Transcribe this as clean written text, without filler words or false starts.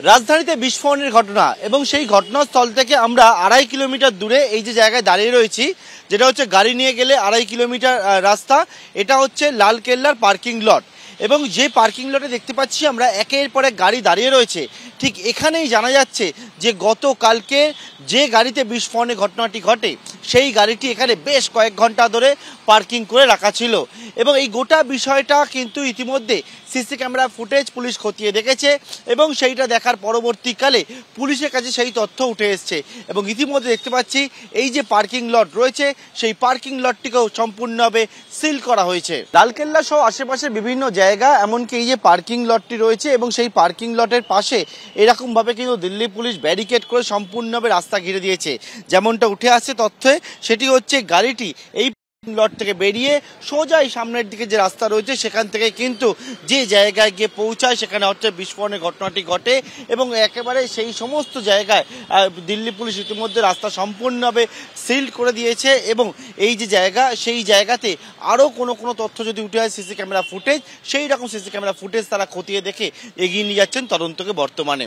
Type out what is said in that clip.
রাজধানীতে বিস্ফোরণের ঘটনা এবং সেই ঘটনাস্থল থেকে আমরা 2.5 কিলোমিটার দূরে এই যে জায়গায় দাঁড়িয়ে রয়েছি, যেটা হচ্ছে গাড়ি নিয়ে গেলে 2.5 কিলোমিটার রাস্তা। এটা হচ্ছে লালকেল্লার পার্কিং লট এবং যে পার্কিং লটে দেখতে পাচ্ছি আমরা একের পর এক গাড়ি দাঁড়িয়ে রয়েছে, ঠিক এখানেই জানা যাচ্ছে যে গতকালকে যে গাড়িতে বিস্ফোরণের ঘটনাটি ঘটে সেই গাড়িটি এখানে বেশ কয়েক ঘন্টা ধরে পার্কিং করে রাখা ছিল এবং এই গোটা বিষয়টা কিন্তু ইতিমধ্যে সিসি ক্যামেরা ফুটেজ পুলিশ খতিয়ে দেখেছে এবং সেইটা দেখার পরবর্তীকালে পুলিশের কাছে সেই তথ্য উঠে এসছে এবং ইতিমধ্যে দেখতে পাচ্ছি এই যে পার্কিং লট রয়েছে সেই পার্কিং লটটিকেও সম্পূর্ণভাবে সিল করা হয়েছে। লালকেল্লা সহ আশেপাশে বিভিন্ন জায়গা, এমনকি এই যে পার্কিং লটটি রয়েছে এবং সেই পার্কিং লটের পাশে এরকমভাবে কিন্তু দিল্লি পুলিশ ব্যারিকেড করে সম্পূর্ণভাবে রাস্তা ঘিরে দিয়েছে। যেমনটা উঠে আসছে তথ্যে, সেটি হচ্ছে গাড়িটি এই লট থেকে বেরিয়ে সোজা এই সামনের দিকে যে রাস্তা রয়েছে সেখান থেকে কিন্তু যে জায়গায় গিয়ে পৌঁছায় সেখানে হচ্ছে বিস্ফোরণের ঘটনাটি ঘটে এবং একেবারে সেই সমস্ত জায়গায় দিল্লি পুলিশ ইতিমধ্যে রাস্তা সম্পূর্ণভাবে সিল করে দিয়েছে এবং এই যে জায়গা সেই জায়গাতে আরও কোনো তথ্য যদি উঠে আসে সিসি ক্যামেরা ফুটেজ, সেই রকম সিসি ক্যামেরা ফুটেজ তারা খতিয়ে দেখে এগিয়ে নিয়ে যাচ্ছেন তদন্তকে বর্তমানে।